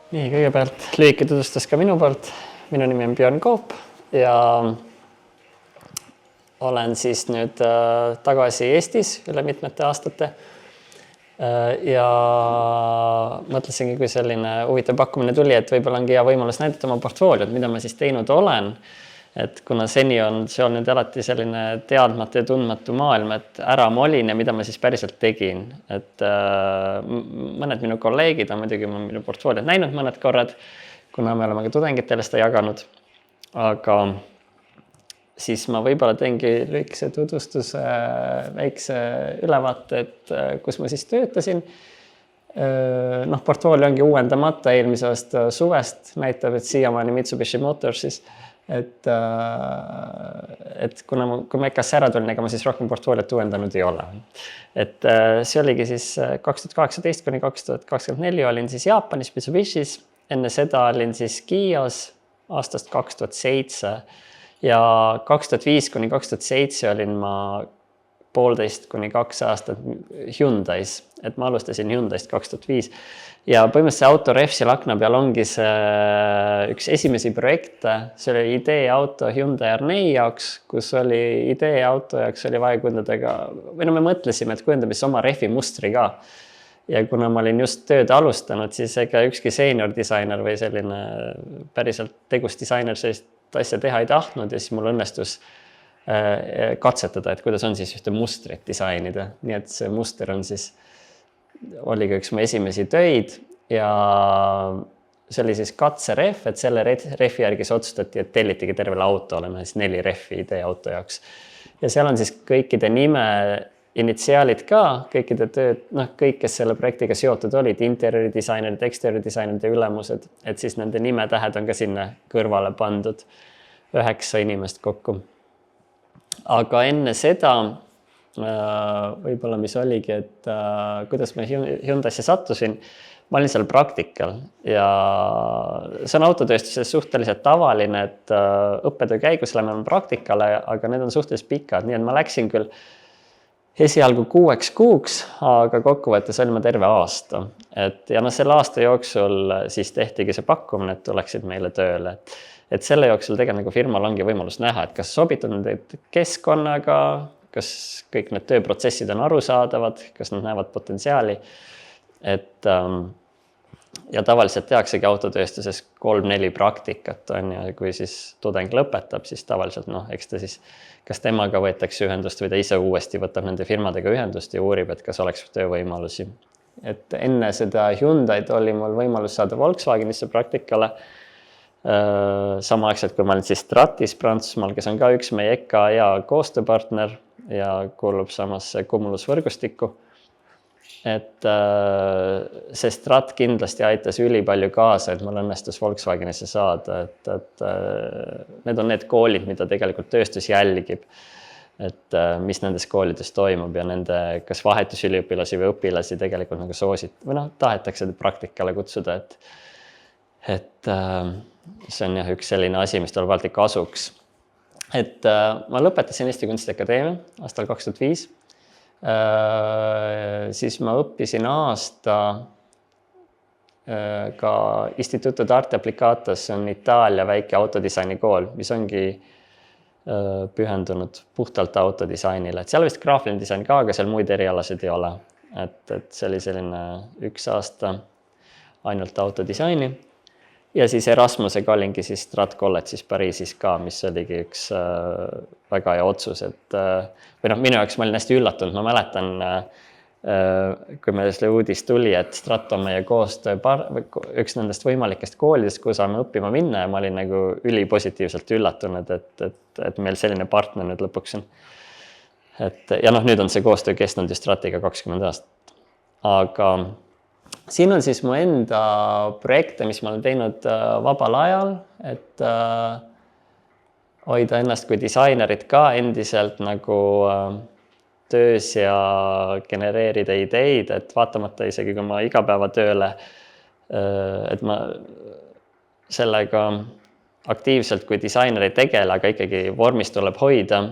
Nii, kõigepealt lühike tutvustus ka minu poolt. Minu nimi on Björn Koop ja olen siis nüüd tagasi Eestis üle mitmete aastate. Ja mõtlesingi, kui selline huvitav pakkumine tuli, et võib-olla ongi hea võimalus näidata oma portfooliot, mida ma siis teinud olen. Et kuna seni on see olnud alati selline teadmatu ja tundmatu maailm, et ära ma olin ja mida ma siis päriselt tegin. Et mõned minu kolleegid on muidugi minu portfooliot näinud mõned korrad, kuna me oleme ka tudengitele seda jaganud. Aga siis ma võib-olla teengi lühikese tutvustuse, väikse ülevaate, et kus ma siis töötasin. Portfoolio ongi uuendamata eelmise aasta suvest, näitab, et siiamaani Mitsubishi Motorsis. Et kui ma EKA-sse ära tulin, ega ma siis rohkem portfooliot uuendanud ei ole. Et see oligi siis 2018 kuni 2024 olin siis Jaapanis Mitsubishis. Enne seda olin siis Kiios aastast 2007 ja 2005 kuni 2007 olin ma 1,5 kuni 2 aastat Hyundai's. Et ma alustasin Hyundai'st 2005 ja põhimõtteliselt see auto Refsil akna peal ongi see üks esimesi projekte. See oli ideeauto Hyundai Arnei jaoks, kus oli ideeauto jaoks oli vaja kujundada, või me mõtlesime, et kujundame siis oma Refi mustri ka. Ja kuna ma olin just tööd alustanud, siis ega ükski senior disainer või selline päriselt tegus disainer sellist asja teha ei tahtnud ja siis mul õnnestus katsetada, et kuidas on siis ühte mustrit disainida. Nii et see muster on siis, oli ka üks mu esimesi töid ja see oli siis katseref, et selle refi järgi otsustati, et tellitigi tervele autole, siis 4 refi ideeauto jaoks. Ja seal on siis kõikide nime initsiaalid ka, kõikide tööd, kõik, kes selle projektiga seotud olid, interiöridisainerid, eksterööridisainerid ja ülemused, et siis nende nimetähed on ka sinna kõrvale pandud 9 inimest kokku. Aga enne seda võib-olla mis oligi, et kuidas ma Hyundai'sse sattusin, ma olin seal praktikal ja see on autotööstuses suhteliselt tavaline, et õppetöö käigus lähme praktikale, aga need on suhteliselt pikad, nii et ma läksin küll esialgu 6 kuuks, aga kokkuvõttes olin ma terve aasta. Ja selle aasta jooksul siis tehtigi see pakkumine, et tuleksid meile tööle. Et selle jooksul tegelikult nagu firmal ongi võimalus näha, et kas sobitud need keskkonnaga, kas kõik need tööprotsessid on arusaadavad, kas nad näevad potentsiaali. Ja tavaliselt tehaksegi autotööstuses 3-4 praktikat, ja kui siis tudeng lõpetab, siis tavaliselt eks ta siis kas temaga võetakse ühendust või ta ise uuesti võtab nende firmadega ühendust ja uurib, et kas oleks töövõimalusi. Et enne seda Hyundai'd oli mul võimalus saada Volkswagenisse praktikale. Samaaegselt, kui ma olin siis Stratis Prantsusmaal, kes on ka üks meie EKA ja koostööpartner ja kuulub samasse Cumulus-võrgustikku. Et see Strat kindlasti aitas ülipalju kaasa, et mul õnnestus Volkswagenisse saada. Et need on need koolid, mida tegelikult tööstus jälgib, et mis nendes koolides toimub ja nende kas vahetusüliõpilasi või õpilasi tegelikult nagu soosit või tahetakse praktikale kutsuda. Et see on üks selline asi, mis tuleb alati kasuks. Et ma lõpetasin Eesti Kunstiakadeemia aastal 2005. Siis ma õppisin aasta ka Istituto d'Arte Applicatas, see on Itaalia väike autodisaini kool, mis ongi pühendunud puhtalt autodisainile. Et seal vist graafiline disain ka, aga seal muid erialasid ei ole. Et see oli selline 1 aasta ainult autodisaini. Ja siis Erasmusega olingi siis Strat College'is Pariisis ka, mis oligi üks väga hea otsus. Või minu jaoks ma olin hästi üllatunud. Ma mäletan, kui meil selle uudis tuli, et Strat on meie koostöö üks nendest võimalikest koolidest, kuhu saame õppima minna ja ma olin nagu ülipositiivselt üllatunud, et meil selline partner nüüd lõpuks on. Ja nüüd on see koostöö kestnud ju Stratiga 20 aastat. Aga siin on siis mu enda projekte, mis ma olen teinud vabal ajal, et hoida ennast kui disainerit ka endiselt nagu töös ja genereerida ideid, et vaatamata isegi kui ma igapäevatööle, et ma sellega aktiivselt kui disainer ei tegele, aga ikkagi vormis tuleb hoida,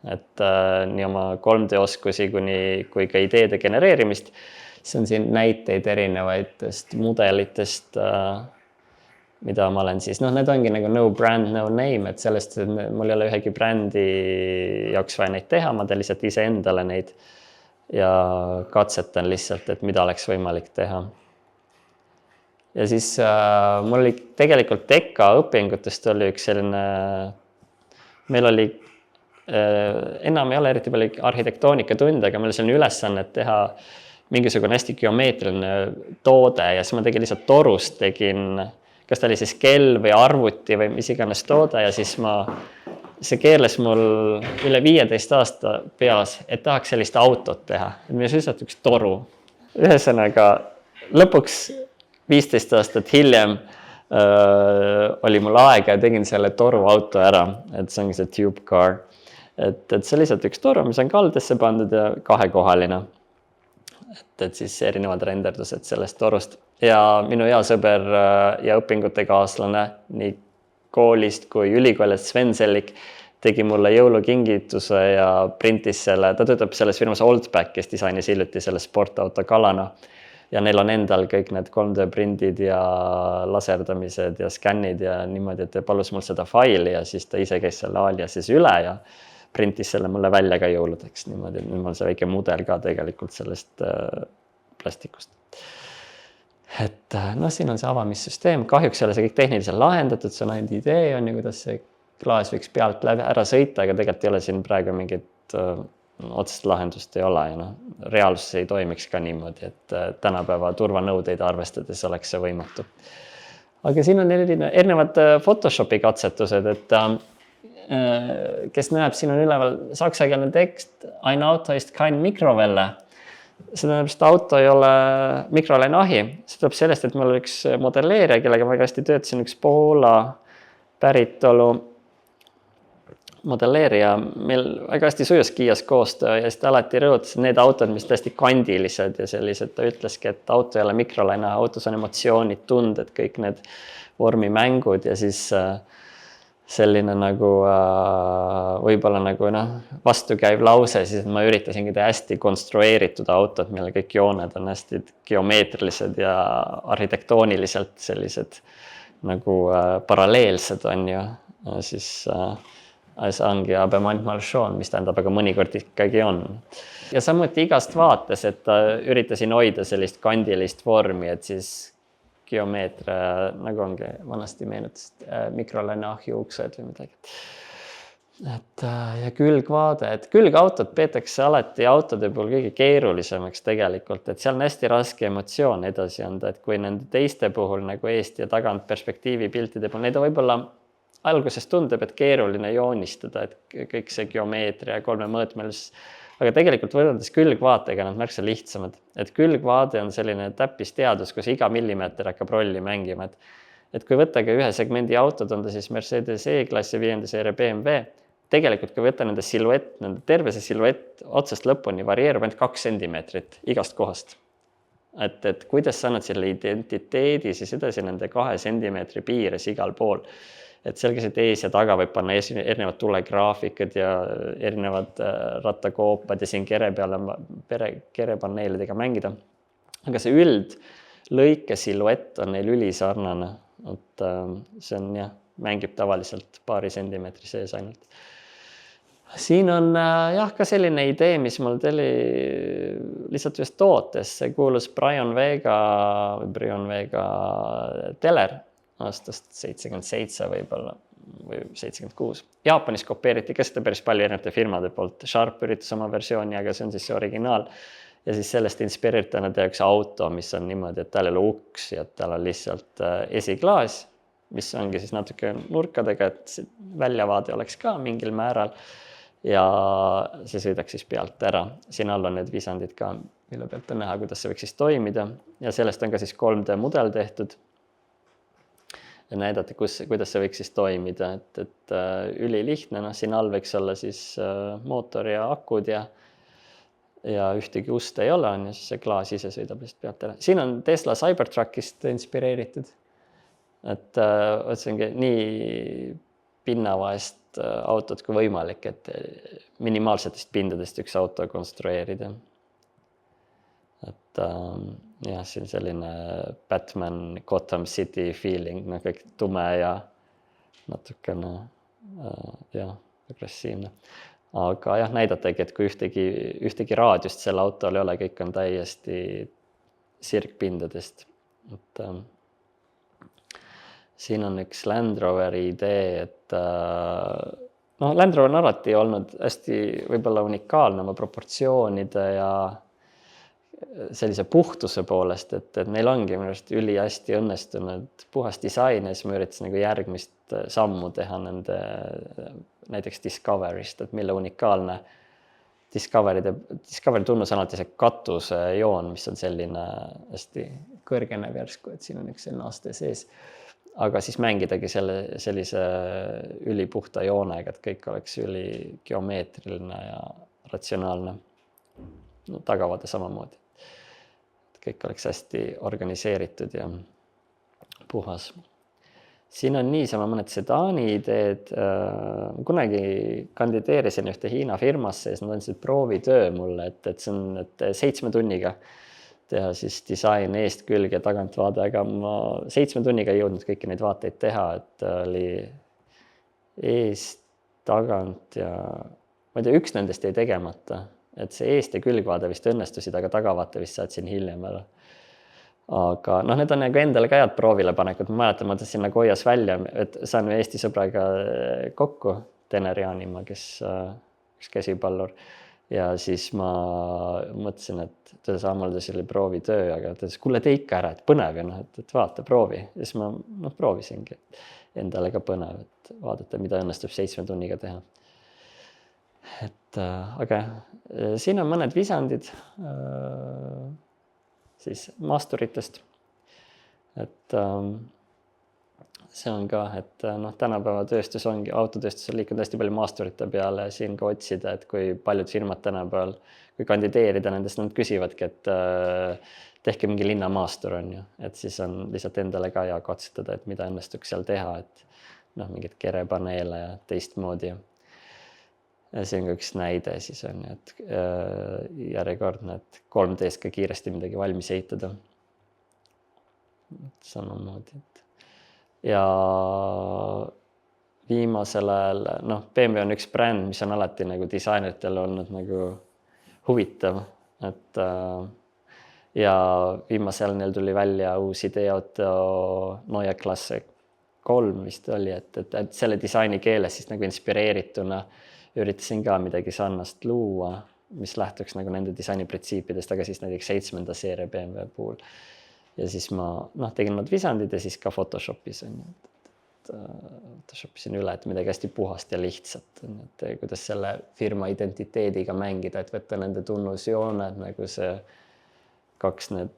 et nii oma 3D-oskusi kui ka ideede genereerimist. See on siin näiteid erinevaitest mudelitest, mida ma olen siis, noh, need ongi nagu no brand, no name, et sellest, et mul ei ole ühegi brändi jaoks vaja neid teha, ma teen lihtsalt iseendale neid ja katsetan lihtsalt, et mida oleks võimalik teha. Ja siis mul oli tegelikult TEKA õpingutest oli üks selline, meil oli, enam ei ole eriti palju arhitektoonikatunde, aga meil oli selline ülesanne, et teha mingisugune hästi geomeetriline toode ja siis ma tegin lihtsalt torust, tegin, kas ta oli siis kell või arvuti või mis iganes toode ja siis see keerles mul üle 15 aasta peas, et tahaks sellist autot teha. Et meil lihtsalt üks toru. Ühesõnaga, lõpuks 15 aastat hiljem oli mul aega ja tegin selle toru auto ära, et see ongi see tube car. Et see lihtsalt üks toru, mis on kaldesse pandud ja kahekohaline. Et siis erinevad renderdused sellest torust. Ja minu hea sõber ja õpingute kaaslane nii koolist kui ülikoolist Sven Sellik tegi mulle jõulukingituse ja printis selle, ta töötab selles firmas Oldback, kes disainis hiljuti selle sportauto Kalana. Ja neil on endal kõik need 3D prindid ja laserdamised ja skännid ja niimoodi, et ta palus mul seda faili ja siis ta ise käis selle aliasis üle ja printis selle mulle välja ka jõuludeks niimoodi, et nüüd mul see väike mudel ka tegelikult sellest plastikust. Et noh, siin on see avamissüsteem, kahjuks ei ole see kõik tehniliselt lahendatud, see on ainult idee on ju, kuidas see klaas võiks pealt läbi ära sõita, aga tegelikult ei ole siin praegu mingit otsest lahendust ei ole ja noh, reaalsus ei toimiks ka niimoodi, et tänapäeva turvanõudeid arvestades oleks see võimatu. Aga siin on erinevad Photoshopi katsetused, et kes näeb, siin on üleval saksakeelne tekst Ein Auto ist kein Mikrowelle. See tähendab, et auto ei ole mikrolaineahi. See tuleb sellest, et mul oli üks modelleerija, kellega ma väga hästi töötasin, üks Poola päritolu modelleerija. Meil väga hästi sujus Kiias koostöö ja siis ta alati rõhutas need autod, mis tõesti kandilised ja sellised, ta ütleski, et auto ei ole mikrolaineahi, autos on emotsioonid, tunded, kõik need vormimängud ja siis selline nagu võib-olla nagu vastukäiv lause, siis ma üritasingi teha hästi konstrueeritud autot, mille kõik jooned on hästi geomeetrilised ja arhitektooniliselt sellised nagu paralleelsed on ju, siis ongi aber manchmal schon, mis tähendab, aga mõnikord ikkagi on. Ja samuti igast vaates, et üritasin hoida sellist kandilist vormi, et siis geomeetria, nagu ongi vanasti meenutas, mikrolaineahi uksed või midagi. Ja külgvaade, et külgautot peetakse alati autode puhul kõige keerulisemaks tegelikult, et seal on hästi raske emotsioon edasi anda, et kui nende teiste puhul nagu eest ja tagant perspektiivi piltide puhul, neid on võib-olla alguses tundub, et keeruline joonistada, et kõik see geomeetria ja kolmemõõtmelis, aga tegelikult võrreldes külgvaatega nad märksa lihtsamad. Et külgvaade on selline täppisteadus, kus iga millimeeter hakkab rolli mängima. Et kui võttage ühe segmendi autod, on ta siis Mercedes E-klassi 5. seeria BMW, tegelikult kui võtta nende siluett, nende terve see siluett otsast lõpuni varieerub ainult 2 sentimeetrit igast kohast. Et kuidas sa annad selle identiteedi siis edasi nende 2 sentimeetri piires igal pool. Et selgiselt ees ja taga võib panna erinevad tulegraafikad ja erinevad rattakoopad ja siin kerepaneelidega mängida. Aga see üldlõike siluett on neil ülisarnane, et see on mängib tavaliselt paari sentimeetri sees ainult. Siin on ka selline idee, mis mul tuli lihtsalt ühes tootes, see kuulus Brion Vega teler aastast 77 võib-olla või 76. Jaapanis kopeeriti ka seda päris palju erinevate firmade poolt. Sharp üritas oma versiooni, aga see on siis see originaal. Ja siis sellest inspireeritana teha üks auto, mis on niimoodi, et tal ei ole uks ja tal on lihtsalt esiklaas, mis ongi siis natuke nurkadega, et väljavaade oleks ka mingil määral. Ja see sõidaks siis pealt ära. Siin all on need visandid ka, mille pealt on näha, kuidas see võiks siis toimida. Ja sellest on ka siis 3D mudel tehtud. Ja näidata, kuidas see võiks siis toimida, et ülilihtne, siin all võiks olla siis mootor ja akud ja ühtegi ust ei ole, ja siis see klaas ise sõidab lihtsalt pealt ära. Siin on Tesla Cybertruckist inspireeritud, et otsingi nii pinnavaest autot kui võimalik, et minimaalsetest pindadest üks auto konstrueerida. et jah, siin selline Batman Gotham City feeling, no kõik tume ja natukene jah, agressiivne. Aga jah, näidatagi, et kui ühtegi raadiust selle autol ei ole, kõik on täiesti sirgpindadest. Et siin on üks Land Roveri idee, et Land Rover on alati olnud hästi võib-olla unikaalne oma proportsioonide ja sellise puhtuse poolest, et neil ongi minu arust ülihästi õnnestunud puhas disain ja siis ma üritasin nagu järgmist sammu teha nende näiteks Discoverist, et mille unikaalne Discovery tunnus on alati see katusejoon, mis on selline hästi kõrgenev järsku, et siin on üks selline aste sees. Aga siis mängidagi sellise ülipuhta joonega, et kõik oleks üligeomeetriline ja ratsionaalne. No, tagavaade samamoodi. Kõik oleks hästi organiseeritud ja puhas. Siin on niisama mõned sedaani ideed. Kunagi kandideerisin ühte Hiina firmasse ja siis nad andsid proovitöö mulle, et see on 7 tunniga teha siis disain eest, külg ja tagantvaade, aga ma 7 tunniga ei jõudnud kõiki neid vaateid teha, et oli eest, tagant ja ma ei tea, üks nendest jäi tegemata, et see eest ja külgvaade vist õnnestusid, aga tagavaate vist saatsin hiljem ära. Aga need on nagu endale ka head proovile panekud. Ma mäletan, ma tõstsin nagu hoias välja, et saan Eesti sõbraga kokku, Tener Jaanimaa, kes käsipallur. Ja siis ma mõtlesin, et ta samamoodi oli proovitöö, aga ta ütles, kuule tee ikka ära, et põnev ja et vaata, proovi. Ja siis ma proovisingi endale ka põnev, et vaadata, mida õnnestub 7 tunniga teha. Aga siin on mõned visandid siis maasturitest, et see on ka, et tänapäeva tööstus ongi, autotööstus on liikunud hästi palju maasturite peale siin ka otsida, et kui paljud firmad tänapäeval, kui kandideerida nendest, nad küsivadki, et tehke mingi linnamaastur on ju, et siis on lihtsalt endale ka hea katsetada, et mida õnnestuks seal teha, et mingid kerepaneele ja teistmoodi. Ja see on ka üks näide siis on, et järjekordne, et 3D's ka kiiresti midagi valmis ehitada. Samamoodi. Ja viimasel ajal, BMW on üks bränd, mis on alati nagu disaineritele olnud nagu huvitav, et ja viimasel neil tuli välja uus ideeauto Neue Klasse 3 vist oli, et selle disaini keeles siis nagu inspireerituna üritasin ka midagi sarnast luua, mis lähtuks nagu nende disainiprintsiipidest, aga siis näiteks 7. seeria BMW puhul. Ja siis ma tegin nad visandid ja siis ka Photoshopisin üle, et midagi hästi puhast ja lihtsat, et kuidas selle firma identiteediga mängida, et võtta nende tunnusjooned, nagu see 2 need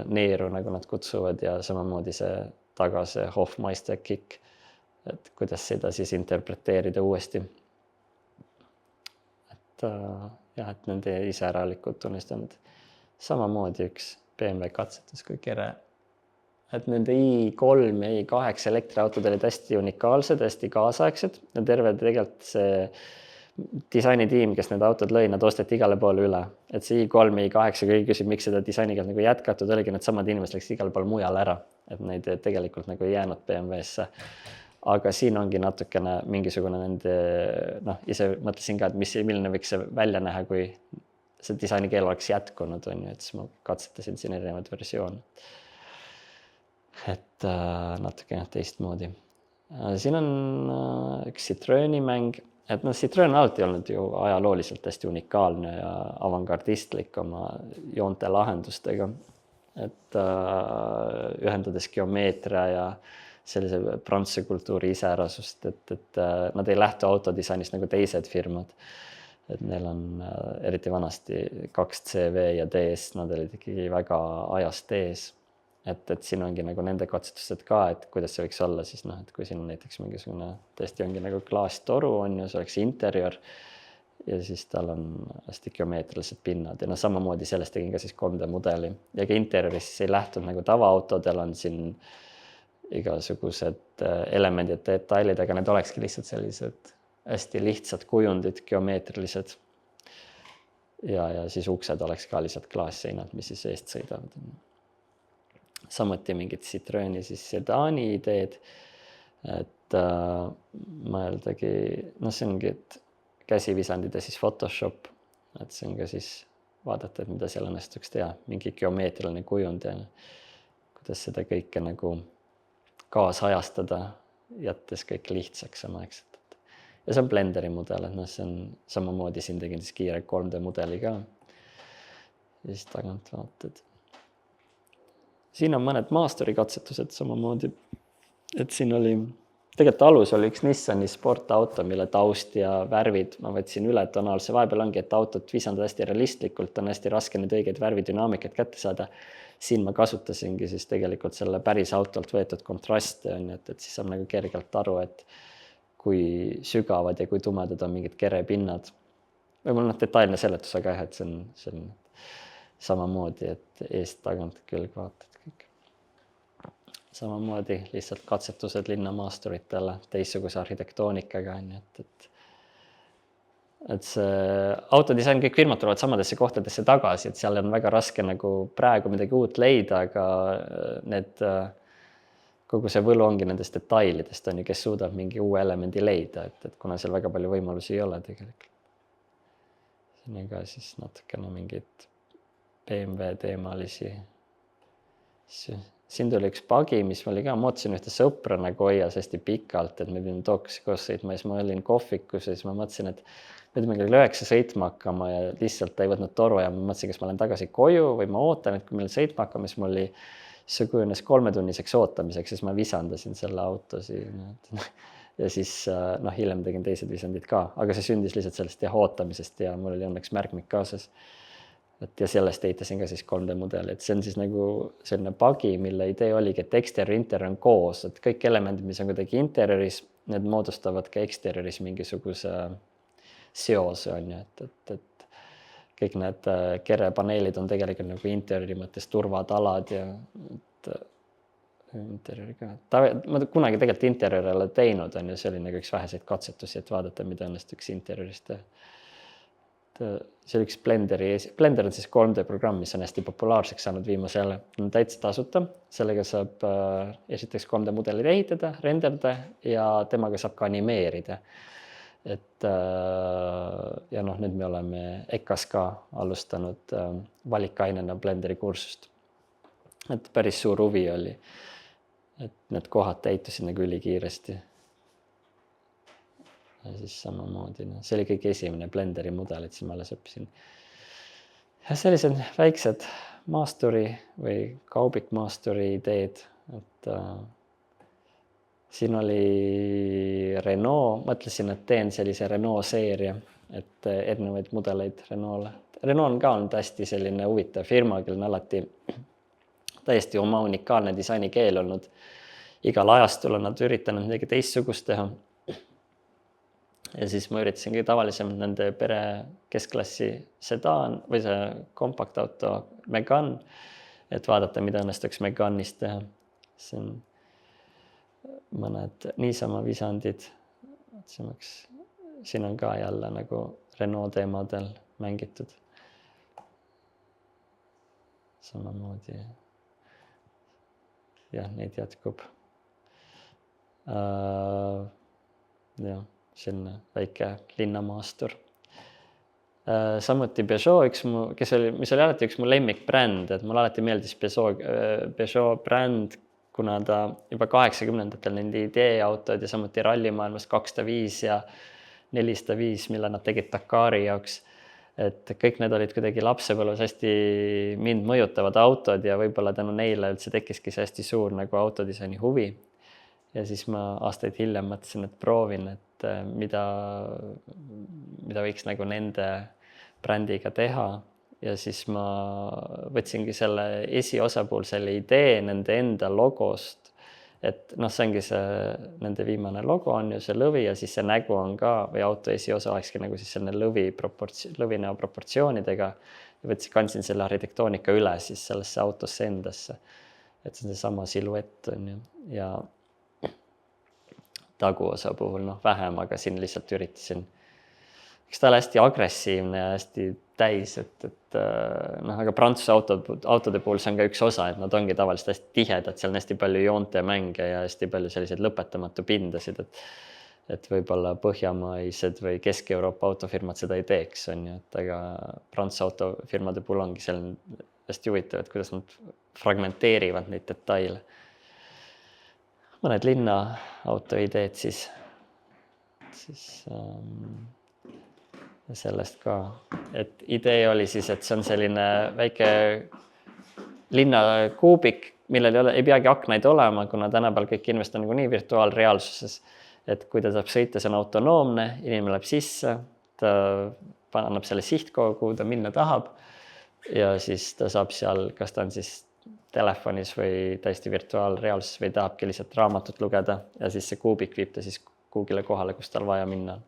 neeru, nagu nad kutsuvad ja samamoodi see taga see Hofmeister kick, et kuidas seda siis interpreteerida uuesti. Et nende iseäralikud tunnistanud. Samamoodi üks BMW katsetus kui kere. Et nende i3 ja i8 elektriautod olid hästi unikaalsed, hästi kaasaegsed ja terve tegelikult see disainitiim, kes need autod lõi, nad osteti igale poole üle. Et see i3 ja i8 kõik küsib, miks seda disainiga nagu jätkatud, oligi need samad inimesed läks igale poole mujal ära, et neid tegelikult nagu ei jäänud BMW-sse. Aga siin ongi natukene mingisugune nende, ise mõtlesin ka, et milline võiks see välja näha, kui see disainikeel oleks jätkunud, on ju, et siis ma katsetasin siin erinevaid versioone. Et natuke teistmoodi. Siin on üks Citroeni mäng, et Citroen on alati olnud ju ajalooliselt hästi unikaalne ja avangardistlik oma joonte lahendustega, et ühendades geomeetria ja sellise prantsuse kultuuri iseärasust, et nad ei lähtu autodisainist nagu teised firmad. Et neil on eriti vanasti 2CV ja DS, nad olid ikkagi väga ajast ees. Et siin ongi nagu nende katsetused ka, et kuidas see võiks olla siis, et kui siin on näiteks mingisugune, tõesti ongi nagu klaastoru on ju, see oleks interior ja siis tal on hästi geomeetrilised pinnad ja samamoodi sellest tegin ka siis 3D mudeli ja ka interioris siis ei lähtunud nagu tavaautodel on siin igasugused elemendid, detailid, aga need olekski lihtsalt sellised hästi lihtsad kujundid, geomeetrilised. ja siis uksed oleks ka lihtsalt klaasseinad, mis siis eest sõidavad. Samuti mingid Citroeni siis sedaani ideed, et mõeldagi, see ongi, et käsivisandid ja siis Photoshop, et see on ka siis vaadata, et mida seal õnnestuks teha, mingi geomeetriline kujund ja kuidas seda kõike nagu kaasajastada, jättes kõik lihtsaks samaaegselt. Ja see on Blenderi mudel, et see on samamoodi, siin tegin siis kiire 3D mudeli ka. Ja siis tagant vaatad. Siin on mõned maasturi katsetused samamoodi, et siin oli, tegelikult alus oli üks Nissani sportauto, mille taust ja värvid ma võtsin üle tonaalse. Vahepeal ongi, et autot visandada hästi realistlikult, on hästi raske need õigeid värvidünaamikat kätte saada. Siin ma kasutasingi siis tegelikult selle päris autolt võetud kontraste, et siis saab nagu kergelt aru, et kui sügavad ja kui tumedad on mingid kerepinnad. Võib-olla detailne seletus, aga jah, et see on samamoodi, et eest tagant külg vaatad kõik. Samamoodi lihtsalt katsetused linnamaasturitele teistsuguse arhitektoonikaga, et see autodisain, kõik firmad tulevad samadesse kohtadesse tagasi, et seal on väga raske nagu praegu midagi uut leida, aga kogu see võlu ongi nendest detailidest, on ju, kes suudab mingi uue elemendi leida, et kuna seal väga palju võimalusi ei ole tegelikult. Siin on ka siis natukene mingid BMW teemalisi. Siin tuli üks pagi, mis oli ka, ma ootasin ühte sõpra nagu hoias hästi pikalt, et me pidime tooks koos sõitma ja siis ma olin kohvikus ja siis ma mõtlesin, et me pidime kell 9 sõitma hakkama ja lihtsalt ei võtnud toru ja ma mõtlesin, kas ma lähen tagasi koju või ma ootan, et kui meil sõitma hakkama, siis mul oli see kujunes 3-tunniseks ootamiseks, siis ma visandasin selle auto siin. Ja siis hiljem tegin teised visandid ka, aga see sündis lihtsalt sellest ootamisest ja mul oli õnneks märkmik kaasas. Ja sellest ehitasin ka siis 3D mudeli, et see on siis nagu selline pagi, mille idee oligi, et eksterior ja interior on koos, et kõik elemendid, mis on kuidagi interioris, need moodustavad ka eksterioris mingisuguse seose, on ju, et kõik need kerepaneelid on tegelikult nagu interiori mõttes turvatalad ja interiori ka. Ma kunagi tegelikult interiori ei ole teinud, on ju, see oli nagu üks väheseid katsetusi, et vaadata, mida õnnestuks interiorist teha. See oli üks Blender on siis 3D programm, mis on hästi populaarseks saanud viimasele. On täitsa tasuta, sellega saab esiteks 3D mudelid ehitada, renderda ja temaga saab ka animeerida. Ja nüüd me oleme EKAs ka alustanud valikainena Blenderi kursust. Et päris suur huvi oli, et need kohad täitusid nagu ülikiiresti. Ja siis samamoodi, see oli kõik esimene Blenderi mudel, et siis ma alles õppisin. Ja sellised väiksed maasturi või kaubikmaasturi ideed, et siin oli Renault, mõtlesin, et teen sellise Renault seeria, et erinevaid mudeleid Renault'le. Renault on ka olnud hästi selline huvitav firma, kel on alati täiesti oma unikaalne disainikeel olnud. Igal ajastul on nad üritanud midagi teistsugust teha. Ja siis ma üritasingi tavalisemalt nende pere keskklassi sedan või see kompaktauto Megane, et vaadata, mida õnnestuks Megane'ist teha. See on mõned niisama visandid. Siin on ka jälle nagu Renault teemadel mängitud. Samamoodi. Jah, neid jätkub. Jah. Selline väike linnamaastur. Samuti Peugeot, mis oli alati üks mu lemmikbränd, et mul alati meeldis Peugeot bränd, kuna ta juba 80-ndatel nende ideeautod ja samuti rallimaailmas 205 ja 405, mille nad tegid Dakari jaoks. Et kõik need olid kuidagi lapsepõlves hästi mind mõjutavad autod ja võib-olla tänu neile üldse tekkiski see hästi suur nagu autodisaini huvi. Ja siis ma aastaid hiljem mõtlesin, et proovin, et mida võiks nagu nende brändiga teha. Ja siis ma võtsingi selle esiosa puhul selle idee nende enda logost. Et see ongi see nende viimane logo on ju see lõvi ja siis see nägu on ka või auto esiosa olekski nagu siis selline lõvinäo proportsioonidega. Ja kandsin selle arhitektoonika üle siis sellesse autosse endasse. Et see on seesama siluett on ju ja taguosa puhul vähem, aga siin lihtsalt üritasin eks ta ole hästi agressiivne ja hästi täis, et noh, aga Prantsuse autode puhul see on ka üks osa, et nad ongi tavaliselt hästi tihedad, seal on hästi palju joontemänge ja hästi palju selliseid lõpetamatu pindasid, et võib-olla põhjamaised või Kesk-Euroopa autofirmad seda ei teeks, on ju, et aga Prantsuse autofirmade puhul ongi selline hästi huvitav, et kuidas nad fragmenteerivad neid detaile. Mõned linnaauto ideed siis sellest ka, et idee oli siis, et see on selline väike linnakuubik, millel ei peagi aknaid olema, kuna tänapäeval kõik investeerivad nagu nii virtuaalreaalsuses, et kui ta saab sõita, see on autonoomne, inimene läheb sisse, ta annab selle sihtkoha, kuhu ta minna tahab ja siis ta saab seal, kas ta on siis telefonis või täiesti virtuaalreaalsuses või tahabki lihtsalt raamatut lugeda ja siis see kuubik viib ta siis kuhugile kohale, kus tal vaja minna.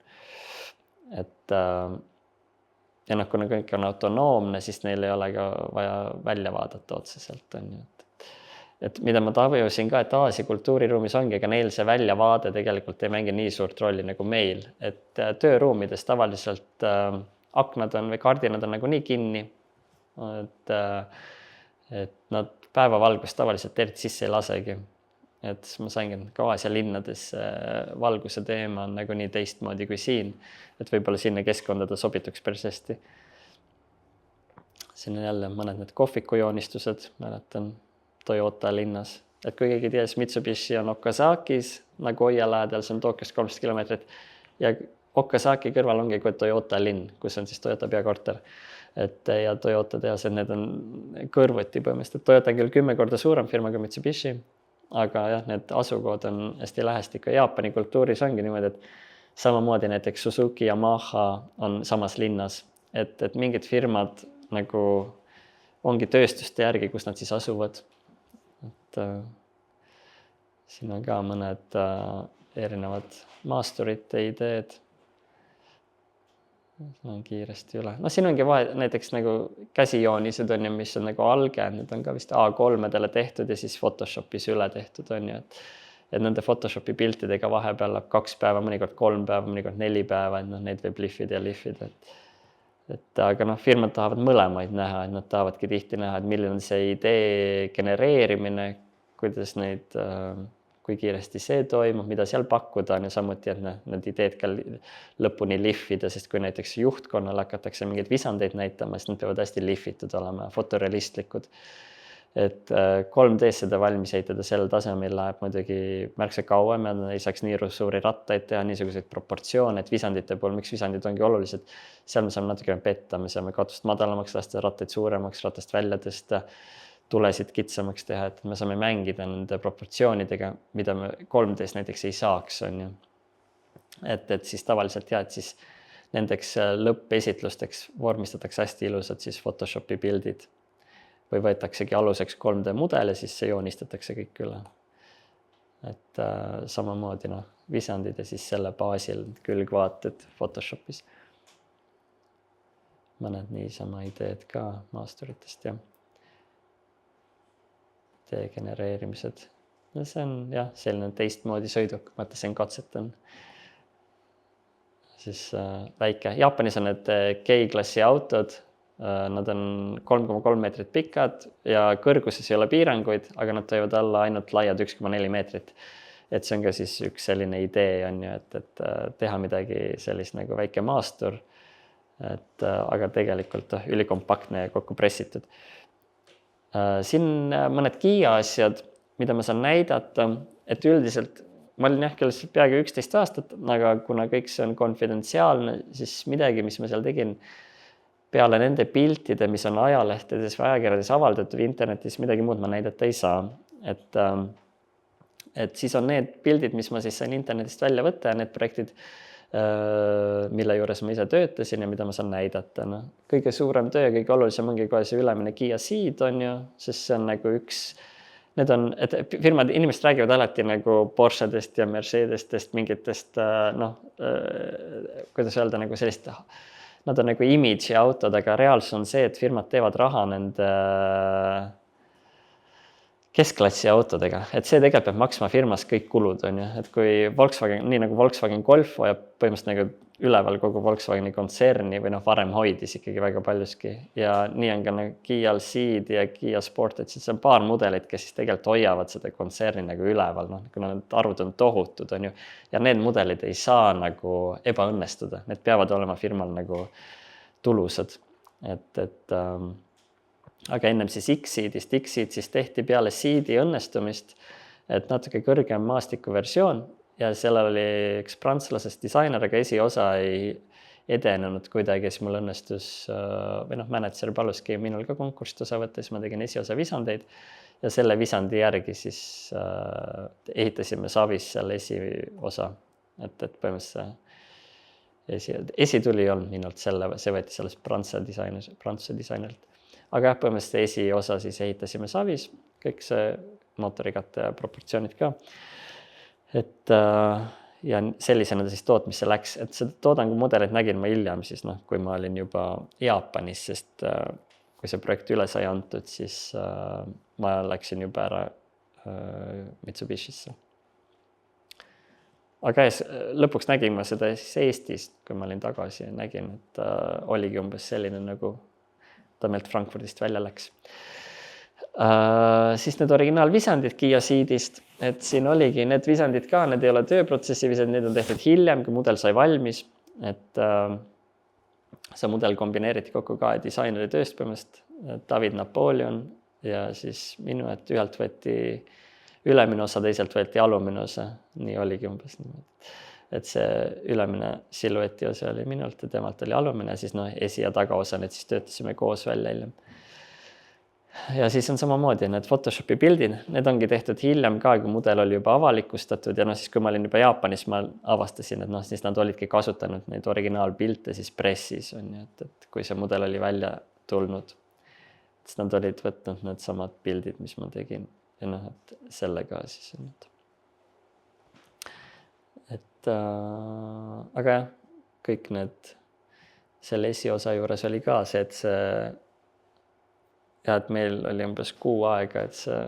Et ja noh, kuna kõik on autonoomne, siis neil ei ole ka vaja välja vaadata otseselt, on ju. Et mida ma tajusin ka, et Aasia kultuuriruumis ongi, aga neil see väljavaade tegelikult ei mängi nii suurt rolli nagu meil, et tööruumides tavaliselt aknad on või kardinad on nagu nii kinni, et nad päevavalgust tavaliselt eriti sisse ei lasegi. Et ma saingi, et Aasia linnades valguse teema on nagu nii teistmoodi kui siin, et võib-olla sinna keskkondada sobituks päris hästi. Siin on jälle mõned need kohvikujoonistused, mäletan Toyota linnas, et kui keegi teas, Mitsubishi on Okazakis, Nagoya lähedal, see on Tokyost 300 kilomeetrit ja Okazaki kõrval ongi kui Toyota linn, kus on siis Toyota peakorter. Et ja Toyota tehased, need on kõrvuti põhimõtteliselt. Toyota on küll 10 korda suurem firma kui Mitsubishi, aga jah, need asukood on hästi lähestik. Jaapani kultuuris ongi niimoodi, et samamoodi näiteks Suzuki ja Yamaha on samas linnas, et mingid firmad nagu ongi tööstuste järgi, kus nad siis asuvad. Et siin on ka mõned erinevad maasturite ideed. On kiiresti üle. No siin ongi vahe, näiteks nagu käsijoonised on ju, mis on nagu alge, need on ka vist A3-dele tehtud ja siis Photoshopis üle tehtud on ju, et nende Photoshopi piltidega vahepeal läheb 2 päeva, mõnikord 3 päeva, mõnikord 4 päeva, et neid võib lihvida ja lihvida. Et aga noh, firmad tahavad mõlemaid näha, et nad tahavadki tihti näha, et milline on see idee genereerimine, kuidas neid, kui kiiresti see toimub, mida seal pakkuda on ja samuti, et need ideed ka lõpuni lihvida, sest kui näiteks juhtkonnal hakatakse mingeid visandeid näitama, siis nad peavad hästi lihvitud olema, fotorealistlikud. Et 3D seda valmis ehitada sel tasemel läheb muidugi märksa kauem ja ei saaks nii suuri rattaid teha, niisuguseid proportsioone, et visandite puhul, miks visandid ongi olulised, seal me saame natuke petta, me saame katust madalamaks lasta, rattaid suuremaks, ratast välja tõsta, tulesid kitsamaks teha, et me saame mängida nende proportsioonidega, mida me 3Ds näiteks ei saaks, on ju. Et siis tavaliselt et siis nendeks lõppesitlusteks vormistatakse hästi ilusad siis Photoshopi pildid või võetaksegi aluseks 3D mudel ja siis see joonistatakse kõik üle. Et samamoodi visandid ja siis selle baasil külgvaated Photoshopis. Mõned niisama ideed ka maasturitest ja genereerimised. No see on selline teistmoodi sõiduk, mõtlesin katsetan. Siis väike. Jaapanis on need K-klassi autod, nad on 3,3 meetrit pikad ja kõrguses ei ole piiranguid, aga nad toivad olla ainult laiad 1,4 meetrit. Et see on ka siis üks selline idee on ju, et teha midagi sellist nagu väike maastur, aga tegelikult ülikompaktne ja kokku pressitud. Siin mõned Kiia asjad, mida ma saan näidata, et üldiselt ma olin küll peaaegu 11 aastat, aga kuna kõik see on konfidentsiaalne, siis midagi, mis ma seal tegin peale nende piltide, mis on ajalehtedes või ajakirjades avaldatud internetis, midagi muud ma näidata ei saa. Et siis on need pildid, mis ma siis sain internetist välja võtta ja need projektid, mille juures ma ise töötasin ja mida ma saan näidata. Kõige suurem töö, kõige olulisem ongi kohe see ülemine Kiia Ceed on ju, sest see on nagu üks, need on, et firmad, inimesed räägivad alati nagu Porschedest ja Mercedestest, mingitest, kuidas öelda, nagu sellist, nad on nagu imidži autod, aga reaalsus on see, et firmad teevad raha nende keskklassi autodega, et see tegelikult peab maksma firmas kõik kulud, on ju, et kui Volkswagen, nii nagu Volkswagen Golf hoiab põhimõtteliselt nagu üleval kogu Volkswageni kontserni või vanem hoidis ikkagi väga paljuski ja nii on ka nagu Kial Ceed ja Kia Sportage, et see on paar mudelit, kes siis tegelikult hoiavad seda kontserni nagu üleval, kuna need arvud on tohutud, on ju, ja need mudelid ei saa nagu ebaõnnestuda, need peavad olema firmal nagu tulusad, aga ennem siis X-Seedist, X-Seed siis tehti peale Seedi õnnestumist, et natuke kõrgem maastikuversioon ja sellel oli üks prantslasest disainer, aga esiosa ei edenenud kuidagi, siis mul õnnestus, või manager paluski minul ka konkursist osa võtta, siis ma tegin esiosa visandeid ja selle visandi järgi siis ehitasime Savis selle esiosa, et põhimõtteliselt esituli ei olnud minult selle, see võeti sellest Prantsuse disainerilt. Aga põhimõtteliselt esiosa siis ehitasime Savis, kõik see mootorikatte ja proportsioonid ka. Et ja sellisena ta siis tootmisse läks, et seda toodangumudelit nägin ma hiljem siis, kui ma olin juba Jaapanis, sest kui see projekt üle sai antud, siis ma läksin juba ära Mitsubishisse. Aga lõpuks nägin ma seda siis Eestist, kui ma olin tagasi ja nägin, et oligi umbes selline nagu ta meilt Frankfurdist välja läks. Siis need originaalvisandid Kia Ceedist, et siin oligi need visandid ka, need ei ole tööprotsessi visandid, need on tehtud hiljem, kui mudel sai valmis, et see mudel kombineeriti kokku ka disaineri tööst põhimõtteliselt, David Napoleon ja siis minu, et ühelt võeti ülemine osa, teiselt võeti alumine osa, nii oligi umbes niimoodi. Et see ülemine silueti osa oli minult ja temalt oli alumine, siis esi- ja tagaosa, need siis töötasime koos välja hiljem. Ja siis on samamoodi need Photoshopi pildid, need ongi tehtud hiljem ka, kui mudel oli juba avalikustatud ja siis kui ma olin juba Jaapanis, ma avastasin, et siis nad olidki kasutanud neid originaalpilte siis pressis, on ju, et kui see mudel oli välja tulnud, siis nad olid võtnud need samad pildid, mis ma tegin ja et sellega siis on nüüd. Aga jah, kõik need selle esiosa juures oli ka see, et meil oli umbes 6 aega, et see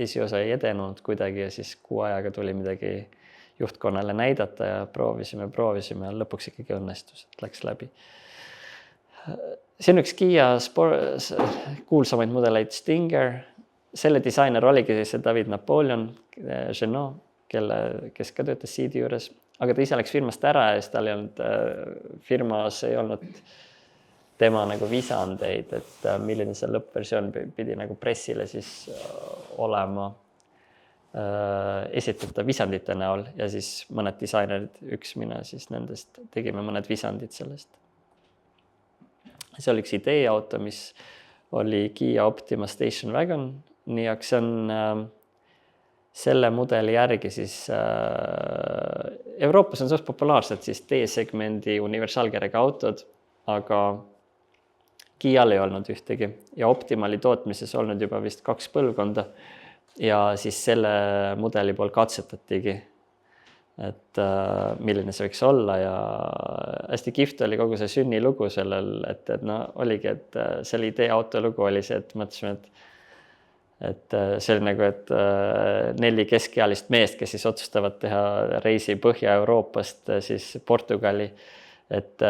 esiosa ei edenud kuidagi ja siis 6 ajaga tuli midagi juhtkonnale näidata ja proovisime ja lõpuks ikkagi õnnestus, et läks läbi. See on üks Kia kuulsamaid mudeleid Stinger, selle disainer oligi siis see David Napoleon, Genot, kes ka töötas Seedi juures, aga ta ise läks firmast ära ja siis tal ei olnud, firmas ei olnud tema nagu visandeid, et milline see lõppversioon pidi nagu pressile siis olema esitata visandite näol ja siis mõned disainerid, üks mina siis nendest tegime mõned visandid sellest. See oli üks ideeauto, mis oli Kia Optima Station Wagon, nii aga see on selle mudeli järgi siis Euroopas on suht populaarsed siis D-segmendi universaalkerega autod, aga Kial ei olnud ühtegi ja Optimali tootmises olnud juba vist 2 põlvkonda ja siis selle mudeli pool katsetatigi, et milline see võiks olla ja hästi kihvt oli kogu see sünnilugu sellel, et oligi, et selle ideeauto lugu oli see, et mõtlesime, et see oli nagu, et 4 keskealist meest, kes siis otsustavad teha reisi Põhja-Euroopast siis Portugali, et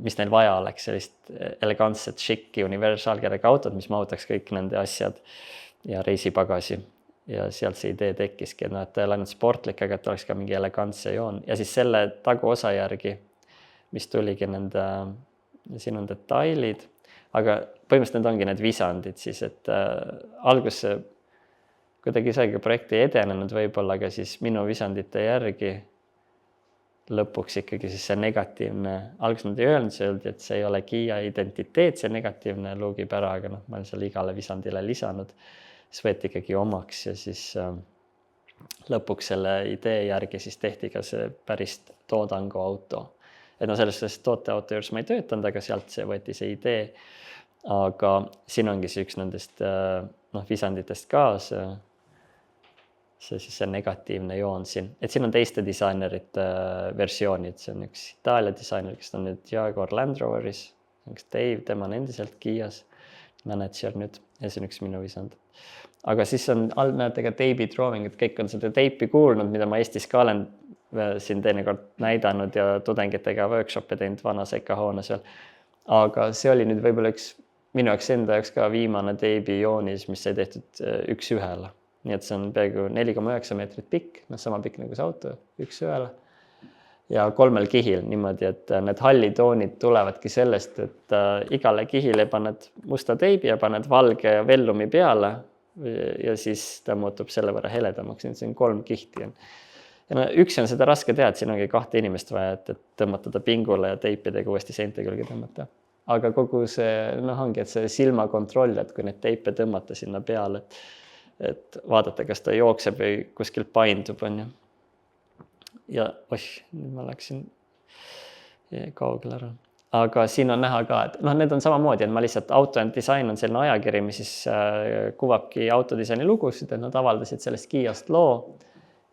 mis neil vaja oleks sellist elegantset, šikki, universaalkerega autot, mis mahutaks kõik nende asjad ja reisipagasi. Ja sealt see idee tekkiski, et ta ei ole ainult sportlik, aga et oleks ka mingi elegantse joon. Ja siis selle taguosa järgi, mis tuligi nende, siin on detailid, aga põhimõtteliselt need ongi need visandid siis, et alguses kuidagi isegi projekt ei edenenud võib-olla, aga siis minu visandite järgi lõpuks ikkagi siis see negatiivne, alguses nad ei öelnud, et see ei ole Kia identiteet, see negatiivne luugib ära, aga ma olen seal igale visandile lisanud, siis võeti ikkagi omaks ja siis lõpuks selle idee järgi siis tehti ka see päris toodanguauto. Et sellest tooteauto juures ma ei töötanud, aga sealt see võeti see idee. Aga siin ongi see üks nendest visanditest ka, see negatiivne joon siin. Et siin on teiste disainerite versioonid, see on üks Itaalia disainer, kes on nüüd Jaguar Land Roveris, üks Dave, tema on endiselt Kias. manager nüüd ja see on üks minu visand. Aga siis on all näete ka teibi drawing, et kõik on seda teipi kuulnud, mida ma Eestis ka olen siin teinekord näidanud ja tudengitega workshop'e teinud vanas EKA hoones veel. Aga see oli nüüd võib-olla minu jaoks enda jaoks ka viimane teibi joonis, mis sai tehtud 1:1. Nii et see on peaaegu 4,9 meetrit pikk, sama pikk nagu see auto, 1:1. Ja 3 kihil niimoodi, et need hallitoonid tulevadki sellest, et igale kihile paned musta teibi ja paned valge vellumi peale ja siis ta muutub selle võrra heledamaks. Nii et see on 3 kihti. Ja üks on seda raske teha, et siin ongi 2 inimest vaja, et tõmmata ta pingule ja teipidega uuesti seinte külge tõmmata. Aga kogu see ongi, et see silmakontroll, et kui neid teipe tõmmata sinna peale, et vaadata, kas ta jookseb või kuskil paindub, on ju. Ja nüüd ma läksin kaugele ära. Aga siin on näha ka, et need on samamoodi, et ma lihtsalt Auto & Design on selline ajakiri, mis siis kuvabki autodisaini lugusid, et nad avaldasid sellest Kiiast loo.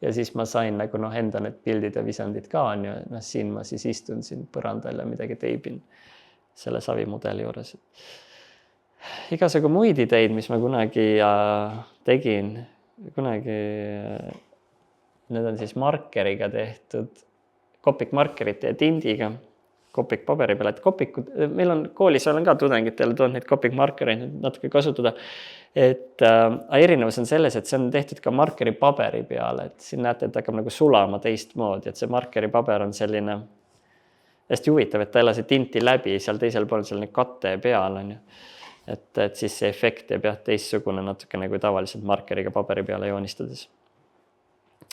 Ja siis ma sain nagu enda need pildid ja visandid ka on ju. Siin ma siis istun siin põrandal ja midagi teibin selle savimudeli juures. Igasugu muid ideid, mis ma kunagi tegin. Kunagi need on siis markeriga tehtud, kopikmarkerite ja tindiga, kopikpaberi peale. Et kopikud, meil on koolis, olen ka tudengitele toonud neid kopikmarkereid natuke kasutada. Et erinevus on selles, et see on tehtud ka markeri paberi peale, et siin näete, et hakkab nagu sulama teistmoodi, et see markeri paber on selline hästi huvitav, et ta ei lase tinti läbi, seal teisel pool selline katte peal on ju. Et siis see efekt jääb teistsugune natuke nagu tavaliselt markeriga paberi peale joonistades.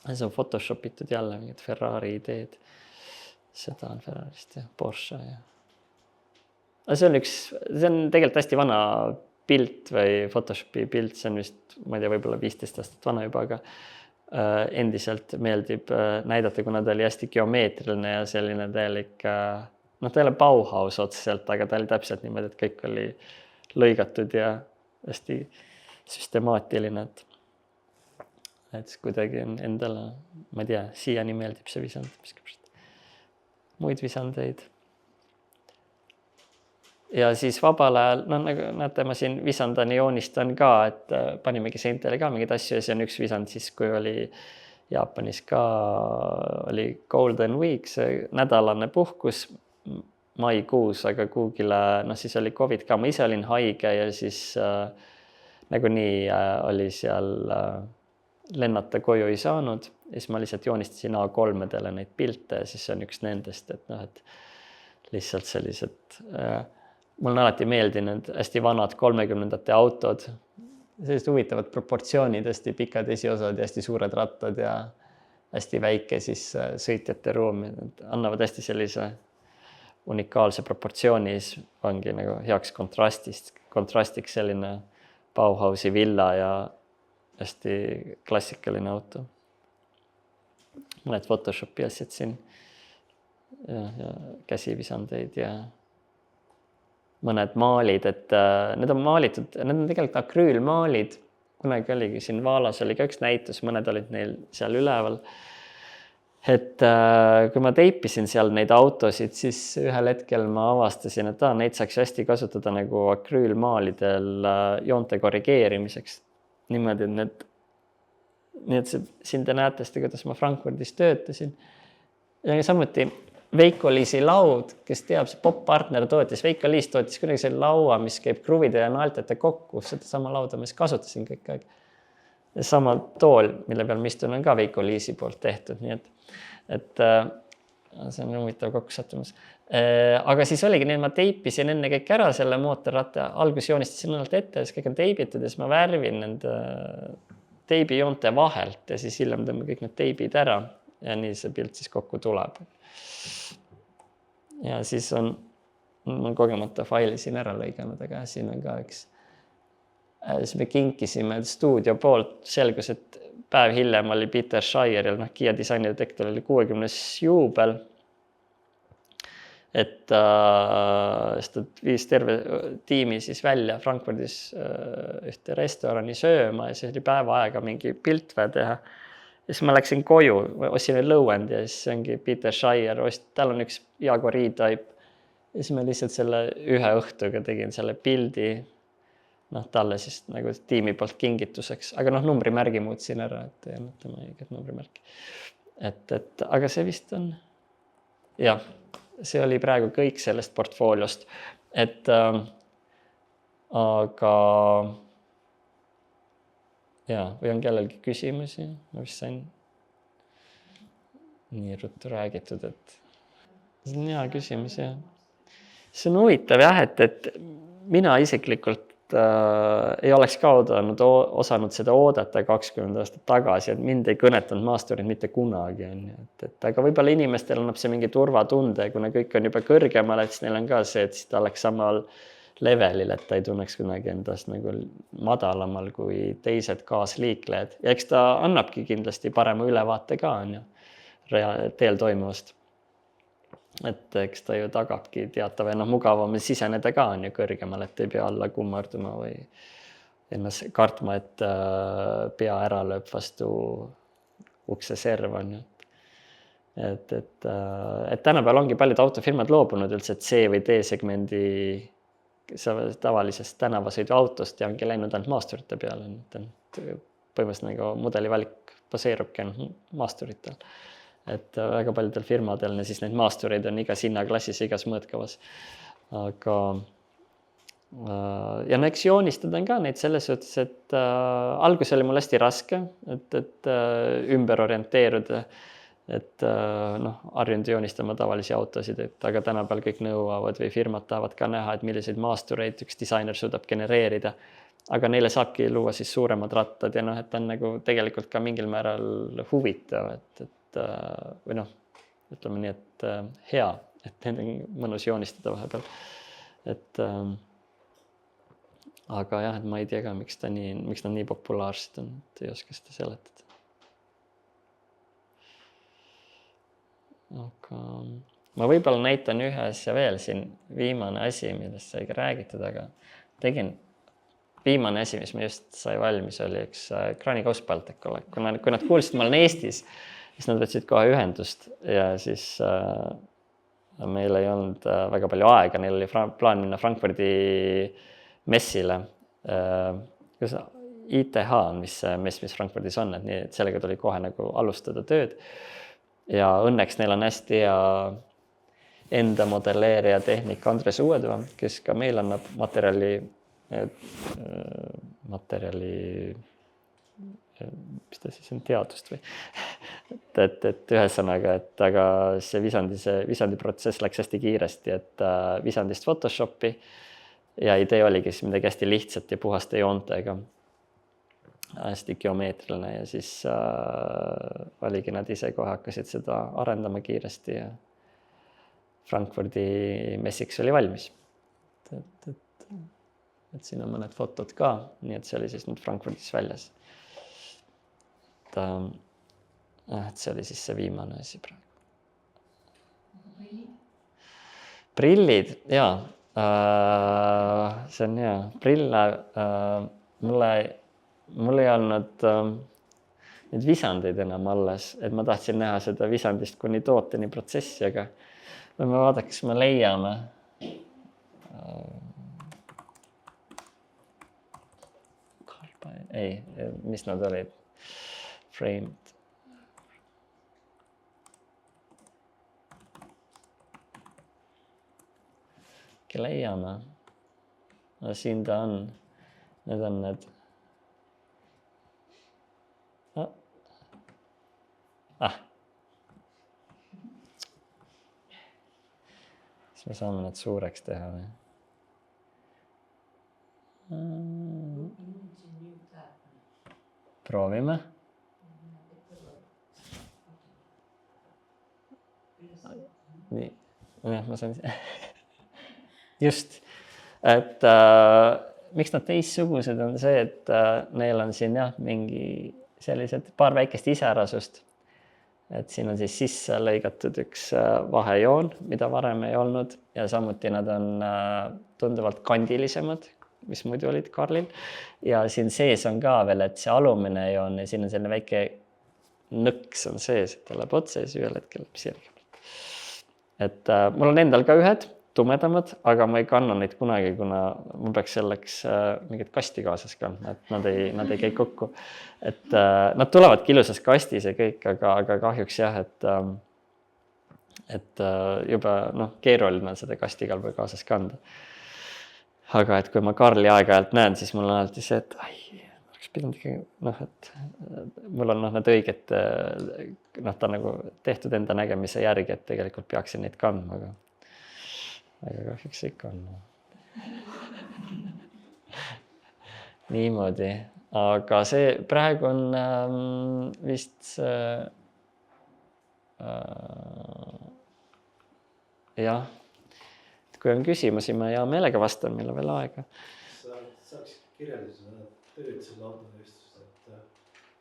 See on photoshopitud jälle mingid Ferrari ideed. Seda on Ferrarist ja Porsche ja. See on tegelikult hästi vana pilt või Photoshopi pilt, see on vist, ma ei tea, võib-olla 15 aastat vana juba, aga endiselt meeldib näidata, kuna ta oli hästi geomeetriline ja selline täielik, ta ei ole Bauhaus otseselt, aga ta oli täpselt niimoodi, et kõik oli lõigatud ja hästi süstemaatiline, et kuidagi on endale, ma ei tea, siiani meeldib see visand, muid visandeid. Ja siis vabal ajal, nagu näete, ma siin visandani joonistan ka, et panimegi seintele ka mingid asju ja see on üks visand siis, kui oli Jaapanis ka, oli Golden Week, see nädalane puhkus maikuus, aga kuugile, siis oli COVID ka, ma ise olin haige ja siis nagunii oli seal lennata koju ei saanud ja siis ma lihtsalt joonistasin A3-dele neid pilte ja siis see on üks nendest, et lihtsalt sellised mul on alati meeldinud hästi vanad 30ndate autod, sellised huvitavad proportsioonid, hästi pikad esiosad ja hästi suured rattad ja hästi väike siis sõitjate ruum, annavad hästi sellise unikaalse proportsiooni, ongi nagu heaks kontrastiks selline Bauhausi villa ja hästi klassikaline auto. Mõned Photoshopi asjad siin ja käsivisandeid ja mõned maalid, et need on maalitud, need on tegelikult akrüülmaalid. Kunagi oligi siin Vaalas oli ka üks näitus, mõned olid neil seal üleval. Et kui ma teipisin seal neid autosid, siis ühel hetkel ma avastasin, et neid saaks hästi kasutada nagu akrüülmaalidel joonte korrigeerimiseks. Niimoodi, nii et siin te näete seda, kuidas ma Frankfurdis töötasin. Ja samuti Veiko-Liisi laud, kes teab, see Pop-Partner tootis, Veiko-Liis tootis kuidagi selle laua, mis käib kruvide ja naeltete kokku, seda sama lauda ma siis kasutasin kõik aeg. Ja sama tool, mille peal ma istun, on ka Veiko-Liisi poolt tehtud, nii et see on huvitav kokkusattumus. Aga siis oligi nii, et ma teipisin enne kõik ära selle mootorratta, algus joonistasin ennalt ette, siis kõik on teibitud ja siis ma värvin nende teibijoonte vahelt ja siis hiljem tõmban kõik need teibid ära ja nii see pilt siis kokku tuleb. Ja siis on kogemata faili siin ära lõiganud, aga siin on ka üks. Siis me kinkisime stuudio poolt, selgus, et päev hiljem oli Peter Shire'il, Kiia disainidetektor oli 60. juubel. Et ta viis terve tiimi siis välja Frankfurdis ühte restorani sööma ja siis oli päeva aega mingi piltväe teha. Ja siis ma läksin koju, ostsin lõuend ja siis ongi Peter Shire, tal on üks Jaguar E-Type. Ja siis ma lihtsalt selle ühe õhtuga tegin selle pildi noh, talle siis nagu tiimi poolt kingituseks, aga noh, numbrimärgi muutsin ära, et ei olnud tema õiget numbrimärki. Aga see vist on, jah, see oli praegu kõik sellest portfooliost, aga ja, või on kellelgi küsimusi, ma vist sain nii ruttu räägitud, et see on hea küsimus, jah. See on huvitav jah, et mina isiklikult ei oleks ka osanud seda oodata 20 aastat tagasi, et mind ei kõnetanud maasturid mitte kunagi. Aga võib-olla inimestel annab see mingi turvatunde, kuna kõik on juba kõrgemal, et siis neil on ka see, et ta oleks samal levelil, et ta ei tunneks kunagi endast nagu madalamal kui teised kaasliiklejad. Ja eks ta annabki kindlasti parema ülevaate ka teel toimuvast. Et eks ta ju tagabki teatava ja mugavam siseneda ka on ju kõrgemal, et ei pea alla kummarduma või ennast kartma, et pea ära lööb vastu ukse serv on ju. Et tänapäeval ongi paljud autofirmad loobunud üldse, et C või D segmendi tavalisest tänavasõiduautost ja ongi läinud ainult maasturite peale. Põhimõtteliselt nagu mudeli valik baseerubki maasturitel. Et väga paljudel firmadel siis neid maastureid on igas hinnaklassis, igas mõõtkavas. Aga ja eks joonistada on ka neid selles suhtes, et algus oli mul hästi raske, et ümber orienteeruda, et harjunud joonistama tavalisi autosid, aga tänapäeval kõik nõuavad või firmad tahavad ka näha, et milliseid maastureid üks disainer suudab genereerida. Aga neile saabki luua siis suuremad rattad ja et on nagu tegelikult ka mingil määral huvitav, või ütleme nii, et hea, et need on mõnus joonistada vahepeal. Aga jah, et ma ei tea ka, miks nad nii populaarsed on, et ei oska seda seletada. Aga ma võib-olla näitan ühe asja veel siin, viimane asi, millest sai ka räägitud, aga viimane asi, mis ma just sai valmis, oli üks Krani Kauspaltekule. Kui nad kuulsid, ma olen Eestis, siis nad võtsid kohe ühendust ja siis meil ei olnud väga palju aega, neil oli plaan minna Frankfurdi messile. ITH on, mis Frankfurdis on, et sellega tuli kohe nagu alustada tööd. Ja õnneks neil on hästi hea enda modelleerija tehnik Andres Uuetoa, kes ka meil annab materjali, mis ta siis on, teadust või? Et ühesõnaga, aga see visandi protsess läks hästi kiiresti, et visandist Photoshopi ja idee oligi siis midagi hästi lihtsat ja puhaste joontega, hästi geomeetriline ja siis oligi nad ise kohe hakkasid seda arendama kiiresti ja Frankfurdi messiks oli valmis. Et siin on mõned fotod ka, nii et see oli siis nüüd Frankfurdis väljas. Et see oli siis see viimane asi praegu. Prillid, jaa. See on hea. Prille, mul ei olnud neid visandeid enam alles, et ma tahtsin näha seda visandist kuni tooteni protsessi, aga võime vaadata, kas me leiame. Ei, mis nad olid? Framed. Leiame. No, siin ta on. Need on need. Siis me saame need suureks teha. Proovime. Nii, ma saan just, et miks nad teistsugused on see, et neil on siin mingi sellised paar väikest iseärasust, et siin on siis sisse lõigatud üks vahejoon, mida varem ei olnud ja samuti nad on tunduvalt kandilisemad, mis muidu olid Karlil ja siin sees on ka veel, et see alumine joon ja siin on selline väike nõks on sees, et ta läheb otse ja ühel hetkel läheb sirgemalt. Et mul on endal ka ühed tumedamad, aga ma ei kanna neid kunagi, kuna ma peaks selleks mingit kasti kaasas kandma, et nad ei käi kokku. Et nad tulevadki ilusas kastis ja kõik, aga kahjuks jah, et juba keeruline seda kasti igal pool kaasas kanda. Aga et kui ma Karli aeg-ajalt näen, siis mul on alati see, et oleks pidanud ikkagi, et mul on need õiged, ta nagu tehtud enda nägemise järgi, et tegelikult peaksin neid kandma, aga kahjuks ikka on. Niimoodi, aga see praegu on vist jah, kui on küsimusi, ma hea meelega vastan, meil on veel aega. Saaks kirjeldada seda tööd selle autotööstus, et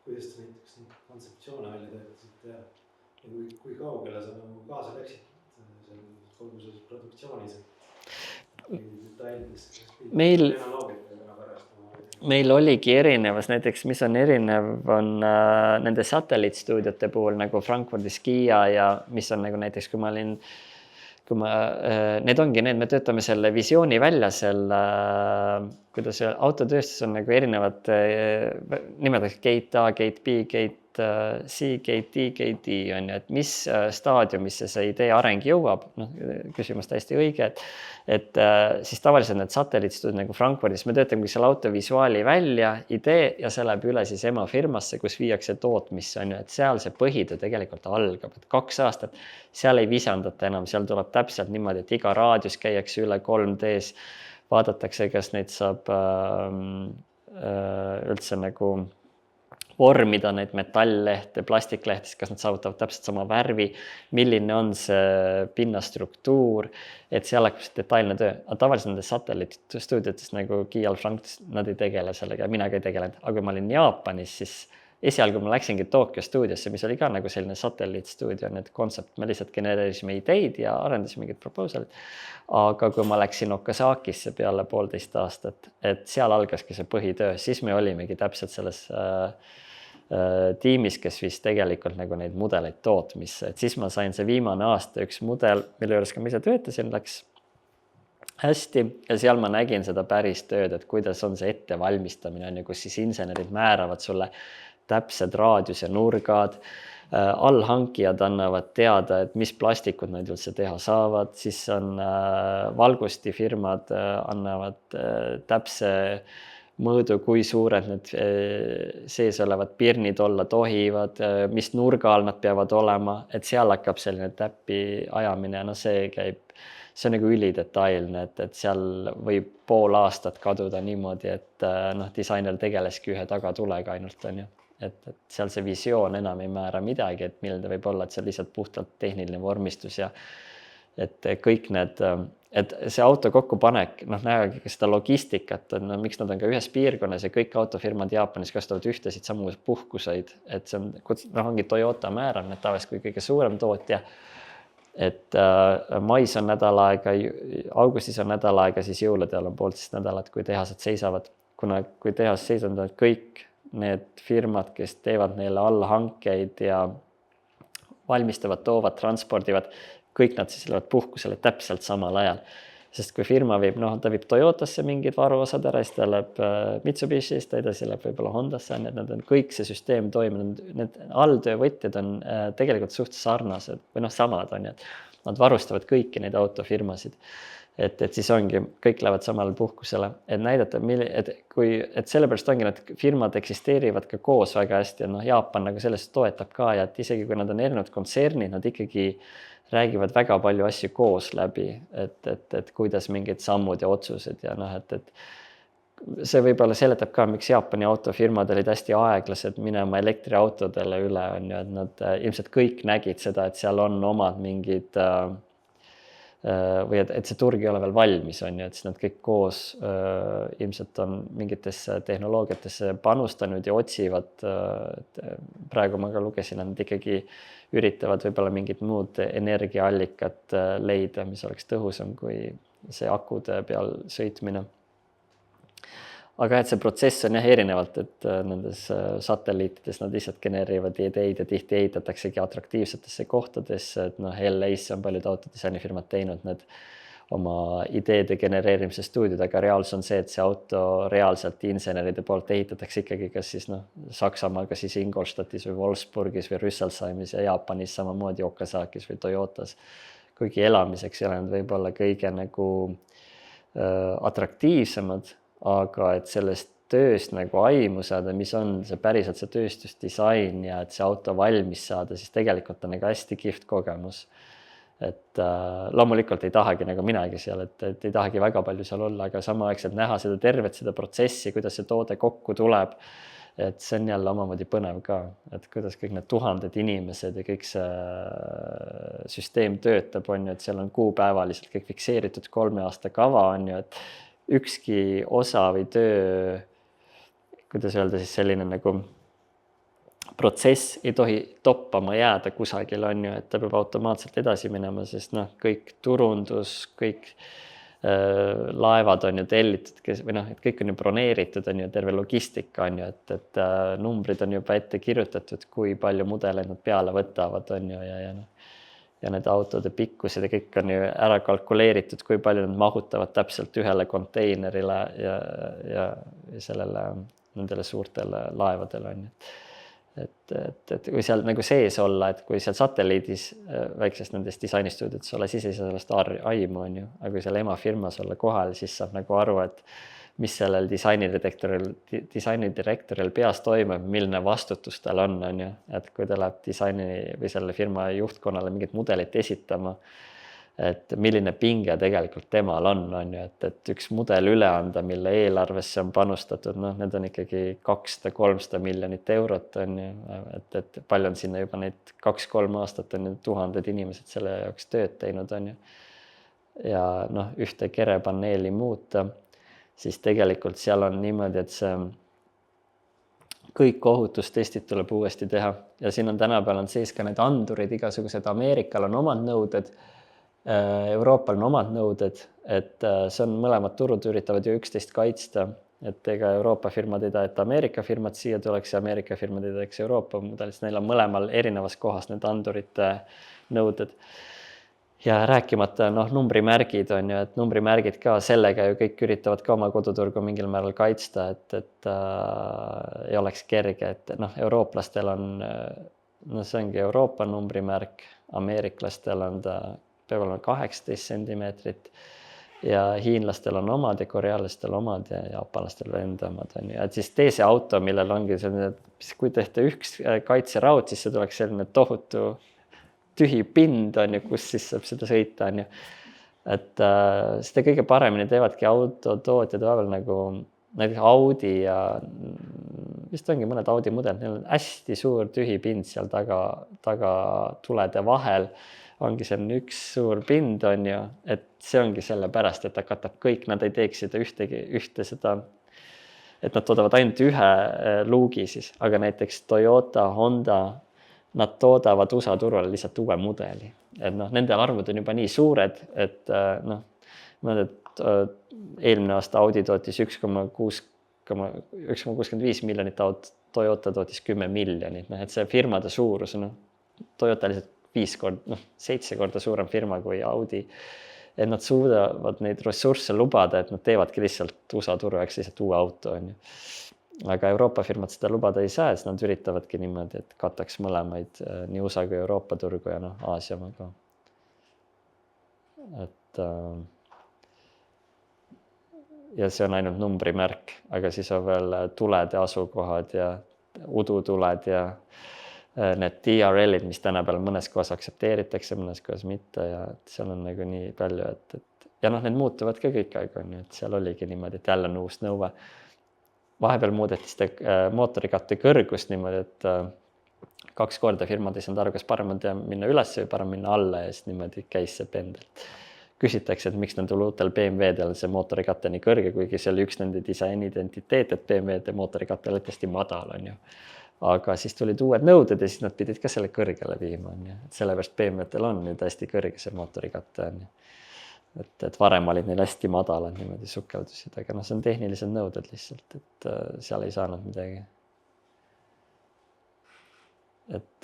kuidas te näiteks neid kontseptsioone välja töötasid ja kui kaugele sa nagu kaasa läksid kogu selles produktsioonis, detailides, meil oligi erinevus, näiteks mis on erinev, on nende satelliitstuudiote puhul nagu Frankfurdis Kia ja mis on nagu näiteks, kui need ongi need, me töötame selle visiooni välja, kuidas autotööstus on nagu erinevad nimedaks gate A, gate B, gate C, gate D, gate D on ju, et mis staadiumisse see idee areng jõuab, küsimus täiesti õige, et siis tavaliselt need satelliitstuud nagu Frankfurdis, me töötame selle auto visuaali välja, idee ja see läheb üle siis ema firmasse, kus viiakse tootmisse on ju, et seal see põhitöö tegelikult algab, et 2 aastat seal ei visandata enam, seal tuleb täpselt niimoodi, et iga raadius käiakse üle 3D-s, vaadatakse, kas neid saab üldse nagu vormida neid metalllehte, plastiklehtes, kas nad saavutavad täpselt sama värvi, milline on see pinnastruktuur, et seal hakkab see detailne töö. Aga tavaliselt nendes satelliitstuudiotes nagu Kiial Frankfurdis, nad ei tegele sellega ja minagi ei tegelenud. Aga kui ma olin Jaapanis, siis esialgu ma läksingi Tokyo stuudiosse, mis oli ka nagu selline satelliitstuudio, need kontsept, me lihtsalt genereerisime ideid ja arendasime mingid proposalid. Aga kui ma läksin Okasakisse peale 1,5 aastat, et seal algaski see põhitöö, siis me olimegi täpselt selles tiimis, kes viis tegelikult nagu neid mudeleid tootmisse, et siis ma sain see viimane aasta üks mudel, mille juures ka ma ise töötasin, läks hästi ja seal ma nägin seda päris tööd, et kuidas on see ettevalmistamine, kus siis insenerid määravad sulle täpsed raadius ja nurgad, allhankijad annavad teada, et mis plastikud nad üldse teha saavad, siis on valgustifirmad annavad täpse mõõdu, kui suured need sees olevad pirnid olla tohivad, mis nurga all nad peavad olema, et seal hakkab selline täppi ajamine ja see on nagu ülidetailne, et seal võib 0,5 aastat kaduda niimoodi, et disainer tegeleski ühe tagatulega ainult on ju. Et seal see visioon enam ei määra midagi, et milline ta võib olla, et see on lihtsalt puhtalt tehniline vormistus ja et kõik need, et see auto kokkupanek, näegi ka seda logistikat, miks nad on ka ühes piirkonnas ja kõik autofirmad Jaapanis kasutavad ühtesid samu puhkuseid, et see ongi Toyota määrab need tavaliselt kui kõige suurem tootja, et mais on nädal aega, augustis on nädal aega, siis jõuludel on 1,5 nädalat, kui tehased seisavad, kuna kui tehas seisavad kõik need firmad, kes teevad neile allhankeid ja valmistavad, toovad, transpordivad, kõik nad siis lähevad puhkusele täpselt samal ajal. Sest kui firma viib, ta viib Toyotasse mingid varuosad ära, siis ta läheb Mitsubishist, ta edasi läheb võib-olla Hondasse, need on kõik see süsteem toiminud, need alltöövõtjad on tegelikult suht sarnased või samad on ju, et nad varustavad kõiki neid autofirmasid. Et siis ongi, kõik lähevad samal puhkusele, et näidata, et sellepärast ongi, need firmad eksisteerivad ka koos väga hästi ja Jaapan nagu sellest toetab ka ja et isegi kui nad on erinevad kontsernid, nad ikkagi räägivad väga palju asju koos läbi, et kuidas mingid sammud ja otsused ja et see võib-olla seletab ka, miks Jaapani autofirmad olid hästi aeglased minema elektriautodele üle, on ju, et nad ilmselt kõik nägid seda, et seal on omad mingid või et see turg ei ole veel valmis, on ju, et siis nad kõik koos ilmselt on mingitesse tehnoloogiatesse panustanud ja otsivad, praegu ma ka lugesin, et nad ikkagi üritavad võib-olla mingit muud energiaallikat leida, mis oleks tõhusam kui see akude peal sõitmine. Aga et see protsess on erinevalt, et nendes satelliitides nad lihtsalt genereerivad ideid ja tihti ehitataksegi atraktiivsetesse kohtadesse, et LA-sse on paljud autodisainifirmad teinud need oma ideede genereerimise stuudiod, aga reaalsus on see, et see auto reaalselt inseneride poolt ehitatakse ikkagi kas siis Saksamaal, kas siis Ingolstadtis või Wolfsburgis või Rüsselsheimis ja Jaapanis samamoodi Okasakis või Toyotas. Kuigi elamiseks ei ole nad võib-olla kõige atraktiivsemad, aga et sellest tööst aimu saada, mis on see päriselt see tööstusdisain ja et see auto valmis saada, siis tegelikult on hästi kihvt kogemus. Et loomulikult ei tahagi minagi seal, et ei tahagi väga palju seal olla, aga samaaegselt näha seda tervet, seda protsessi, kuidas see toode kokku tuleb. Et see on jälle omamoodi põnev ka, et kuidas kõik need tuhanded inimesed ja kõik see süsteem töötab, on ju, et seal on kuupäevaliselt kõik fikseeritud 3 aasta kava, on ju, et ükski osa või töö, kuidas öelda siis selline protsess ei tohi toppama jääda kusagil, on ju, et ta peab automaatselt edasi minema, sest kõik turundus, kõik laevad on ju tellitud, et kõik on ju broneeritud, on ju, terve logistika on ju, et numbrid on juba ette kirjutatud, kui palju mudeleid nad peale võtavad, on ju, ja need autode pikkused ja kõik on ju ära kalkuleeritud, kui palju nad mahutavad täpselt ühele konteinerile ja sellele, nendele suurtele laevadele, on ju. Et kui seal sees olla, et kui seal satelliidis väiksest nendest disainistuudiotes olla, siis ei saa sellest aimu, on ju. Aga kui seal emafirmas olla kohal, siis saab aru, et mis sellel disainidirektoril peas toimub, milline vastutus tal on ju. Et kui ta läheb disaini või selle firma juhtkonnale mingit mudelit esitama, et milline pinge tegelikult temal on ju, et üks mudel üle anda, mille eelarvesse on panustatud, need on ikkagi 200-300 miljonit eurot, on ju, et palju on sinna juba neid 2-3 aastat on ju tuhanded inimesed selle jaoks tööd teinud, on ju. Ja ühte kerepaneeli muuta, siis tegelikult seal on niimoodi, et see kõik ohutustestid tuleb uuesti teha ja siin on tänapäeval sees ka need andurid, igasugused, Ameerikal on omad nõuded, Euroopal on omad nõuded, et see on mõlemad turud üritavad ju üksteist kaitsta, et ega Euroopa firmad ei taha, et Ameerika firmad siia tuleks ja Ameerika firmad ei tahaks Euroopa mudelist, neil on mõlemal erinevas kohas need andurite nõuded. Ja rääkimata numbrimärgid on ju, et numbrimärgid ka sellega ju kõik üritavad ka oma koduturgu mingil määral kaitsta, et ei oleks kerge, et eurooplastel on, see ongi Euroopa numbrimärk, ameeriklastel on ta peab olema 18 sentimeetrit ja hiinlastel on omad ja korealastel omad ja jaapanlastel enda omad, on ju. Et siis tee see auto, millel ongi selline, kui tehte üks kaitseraud, siis see tuleks selline tohutu tühi pind, on ju, kus siis saab seda sõita, on ju. Et seda kõige paremini teevadki autotootjad vahepeal näiteks Audi ja vist ongi mõned Audi mudelid, neil on hästi suur tühi pind seal taga tulede vahel. Ongi selline üks suur pind, on ju, et see ongi sellepärast, et ta katab kõik, nad ei teeks seda ühte seda, et nad toodavad ainult ühe luugi siis, aga näiteks Toyota, Honda, nad toodavad USA turule lihtsalt uue mudeli. Et nende arvud on juba nii suured, et eelmine aasta Audi tootis 1,65 miljonit autot, Toyota tootis 10 miljonit, et see firmade suurus, Toyota lihtsalt 7 korda suurem firma kui Audi, et nad suudavad neid ressursse lubada, et nad teevadki lihtsalt USA turu jaoks lihtsalt uue auto, on ju. Aga Euroopa firmad seda lubada ei saa, siis nad üritavadki niimoodi, et kataks mõlemaid nii USA kui Euroopa turgu ja Aasia ka. Et ja see on ainult numbrimärk, aga siis on veel tulede asukohad ja udutuled ja need DRL-id, mis tänapäeval mõnes kohas aktsepteeritakse, mõnes kohas mitte ja seal on nii palju, ja need muutuvad ka kõik aeg, on ju, et seal oligi niimoodi, et jälle on uus nõue. Vahepeal muudeti seda mootorikatte kõrgust niimoodi, et 2 korda firmad ei saanud aru, kas parem on minna üles või parem minna alla ja siis niimoodi käis see pendel. Küsitakse, et miks nendel uutel BMW-del see mootorikatte nii kõrge, kuigi see oli üks nende disaini identiteet, et BMW-de mootorikatte oli hästi madal, on ju. Aga siis tulid uued nõuded ja siis nad pidid ka selle kõrgele viima, on ju. Et sellepärast BMW-del on nüüd hästi kõrge see mootorikatte, on ju. Et varem olid neil hästi madalad niimoodi sukeldusid, aga see on tehnilised nõuded lihtsalt, et seal ei saanud midagi. Et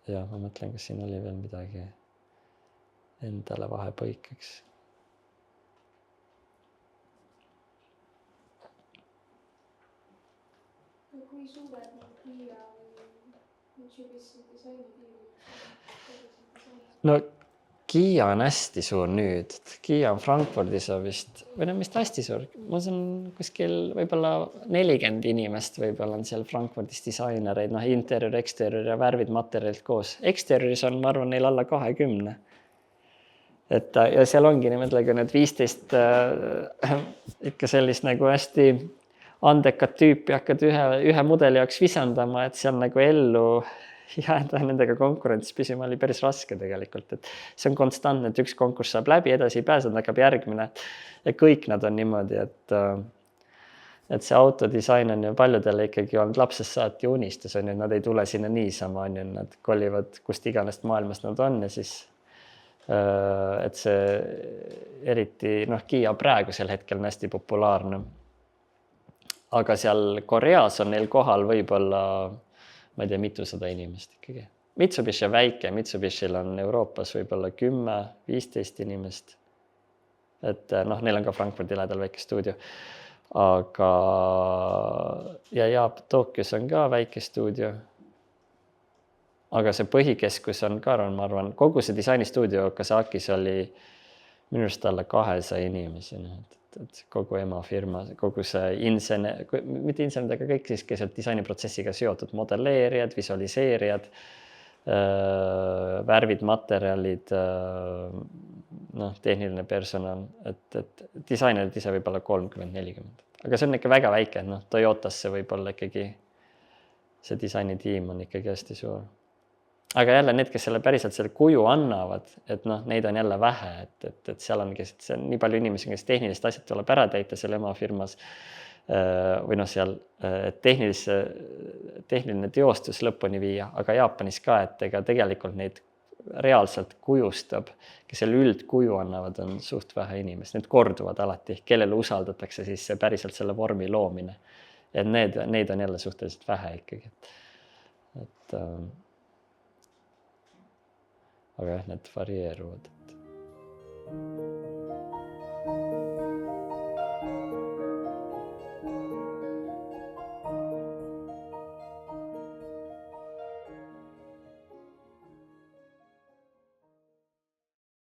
ja ma mõtlen, kas siin oli veel midagi endale vahepõikeks. Kui suured need Kiia või Mitsubisi disainipiirid? No Kiia on hästi suur nüüd. Kiia on Frankfurdis vist, või no mis ta hästi suur. Ma saan kuskil võib-olla 40 inimest võib-olla on seal Frankfurdis disainereid, noh interior, exterior ja värvid, materjalid koos. Exterioris on, ma arvan, neil alla 20. Et ja seal ongi niimoodi need 15 ikka sellist nagu hästi andekat tüüpi hakkad ühe mudeli jaoks visandama, et seal nagu ellu jääda nendega konkurentsis püsima oli päris raske tegelikult, et see on konstantne, et üks konkurss saab läbi, edasi ei pääse, hakkab järgmine ja kõik nad on niimoodi, et see autodisain on ju paljudele ikkagi olnud lapsest saati unistus, on ju, nad ei tule sinna niisama, on ju, nad kolivad kust iganest maailmast nad on ja siis et see eriti, noh, Kiia praegusel hetkel on hästi populaarne. Aga seal Koreas on neil kohal võib-olla, ma ei tea, mitusada inimest ikkagi. Mitsubishi on väike, Mitsubishil on Euroopas võib-olla 10-15 inimest. Et noh, neil on ka Frankfurdi lähedal väike stuudio. Aga ja Tokyos on ka väike stuudio. Aga see põhikeskus on ka, ma arvan, kogu see disainistuudio Kazakis oli minu arust alla 200 inimesi. Et kogu ema firma, kogu see mitte insener, aga kõik siis keselt disainiprotsessiga seotud modelleerijad, visualiseerijad, värvid, materjalid, noh, tehniline personal, et disainerid ise võib olla 30-40. Aga see on ikka väga väike, noh, Toyotasse võib-olla ikkagi see disainitiim on ikkagi hästi suur. Aga jälle need, kes selle päriselt selle kuju annavad, et noh, neid on jälle vähe, et seal on nii palju inimesi, kes tehnilist asjad tuleb ära täita seal ema firmas või noh, seal tehniline teostus lõpuni viia, aga Jaapanis ka, et ega tegelikult neid reaalselt kujustab, kes selle üldkuju annavad, on suht vähe inimest. Need korduvad alati, kellele usaldatakse siis see päriselt selle vormi loomine. Et neid on jälle suhteliselt vähe ikkagi. Aga jah, need varieeruvad.